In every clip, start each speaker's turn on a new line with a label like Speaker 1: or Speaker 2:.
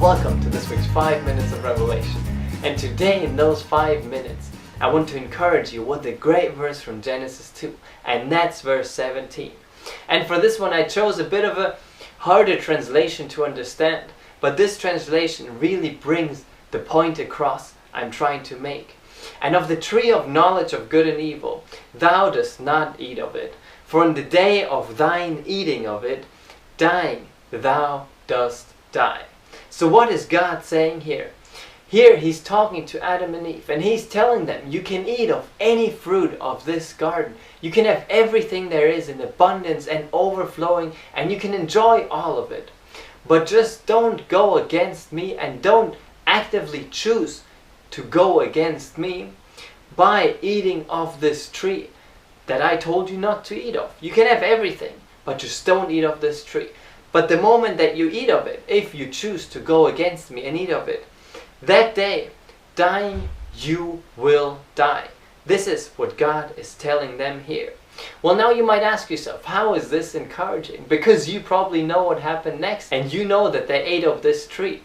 Speaker 1: Welcome to this week's 5 Minutes of Revelation. And today in those 5 minutes, I want to encourage you with a great verse from Genesis 2, and that's verse 17. And for this one I chose a bit of a harder translation to understand, but this translation really brings the point across I'm trying to make. And of the tree of knowledge of good and evil, thou dost not eat of it, for in the day of thine eating of it, dying thou dost die. So what is God saying here? Here he's talking to Adam and Eve, and he's telling them you can eat of any fruit of this garden. You can have everything there is in abundance and overflowing, and you can enjoy all of it. But just don't go against me, and don't actively choose to go against me by eating of this tree that I told you not to eat of. You can have everything, but just don't eat of this tree. But the moment that you eat of it, if you choose to go against me and eat of it, that day, dying, you will die. This is what God is telling them here. Well, now you might ask yourself, how is this encouraging? Because you probably know what happened next, and you know that they ate of this tree.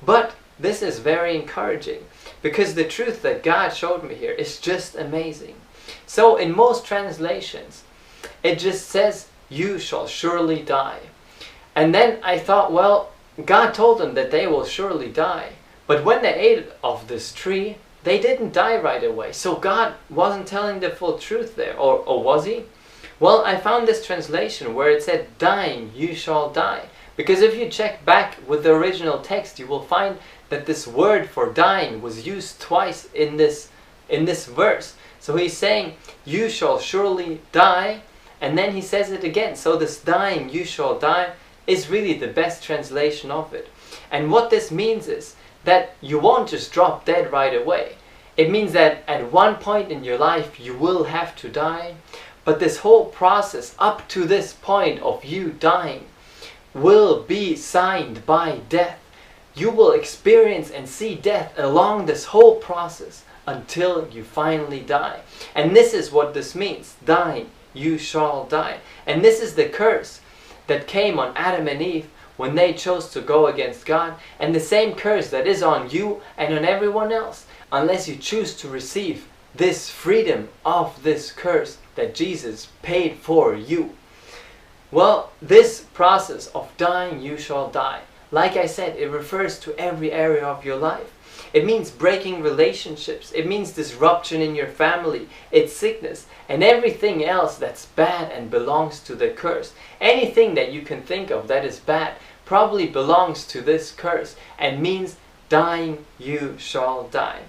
Speaker 1: But this is very encouraging, because the truth that God showed me here is just amazing. So in most translations, it just says, you shall surely die. And then I thought, well, God told them that they will surely die. But when they ate of this tree, they didn't die right away. So God wasn't telling the full truth there. Or was he? Well, I found this translation where it said, dying, you shall die. Because if you check back with the original text, you will find that this word for dying was used twice in this verse. So he's saying, you shall surely die. And then he says it again. So this dying, you shall die, is really the best translation of it. And what this means is that you won't just drop dead right away. It means that at one point in your life you will have to die, but this whole process up to this point of you dying will be signed by death. You will experience and see death along this whole process until you finally die. And this is what this means, dying, you shall die. And this is the curse that came on Adam and Eve when they chose to go against God, and the same curse that is on you and on everyone else, unless you choose to receive this freedom of this curse that Jesus paid for you. Well, this process of dying, you shall die, like I said, it refers to every area of your life. It means breaking relationships. It means disruption in your family. It's sickness and everything else that's bad and belongs to the curse. Anything that you can think of that is bad probably belongs to this curse and means dying, you shall die.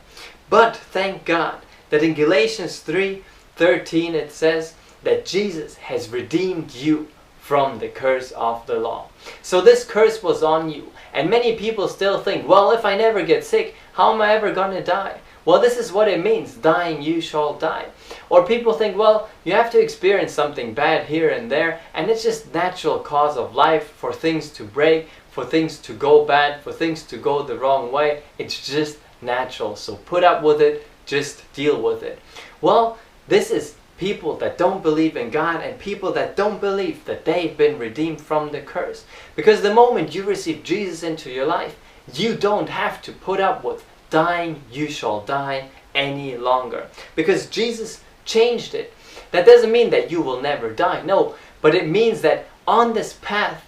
Speaker 1: But thank God that in Galatians 3:13 it says that Jesus has redeemed you from the curse of the law. So this curse was on you. And many people still think, well, if I never get sick, how am I ever going to die? Well, this is what it means, dying, you shall die. Or people think, well, you have to experience something bad here and there, and it's just natural cause of life for things to break, for things to go bad, for things to go the wrong way. It's just natural. So put up with it, just deal with it. Well, this is people that don't believe in God and people that don't believe that they've been redeemed from the curse. Because the moment you receive Jesus into your life, you don't have to put up with dying, you shall die any longer. Because Jesus changed it. That doesn't mean that you will never die. No, but it means that on this path,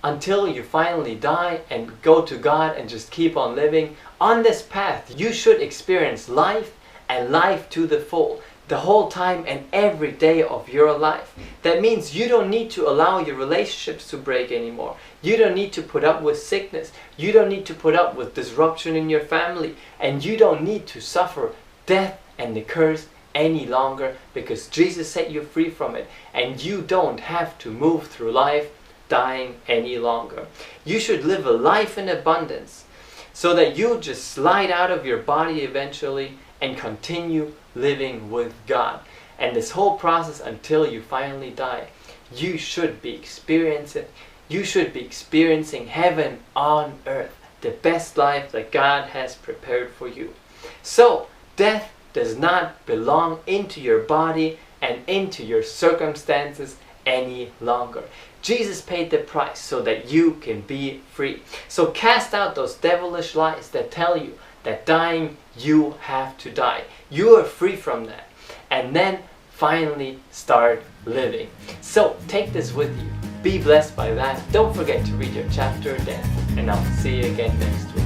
Speaker 1: until you finally die and go to God and just keep on living, on this path, you should experience life and life to the full. The whole time and every day of your life. That means you don't need to allow your relationships to break anymore. You don't need to put up with sickness. You don't need to put up with disruption in your family. And you don't need to suffer death and the curse any longer, because Jesus set you free from it. And you don't have to move through life dying any longer. You should live a life in abundance so that you just slide out of your body eventually and continue living with God. And this whole process until you finally die, you should be experiencing heaven on earth, the best life that God has prepared for you. So death does not belong into your body and into your circumstances any longer. Jesus paid the price so that you can be free. So cast out those devilish lies that tell you that dying, you have to die. You are free from that. And then finally start living. So take this with you. Be blessed by that. Don't forget to read your chapter then. And I'll see you again next week.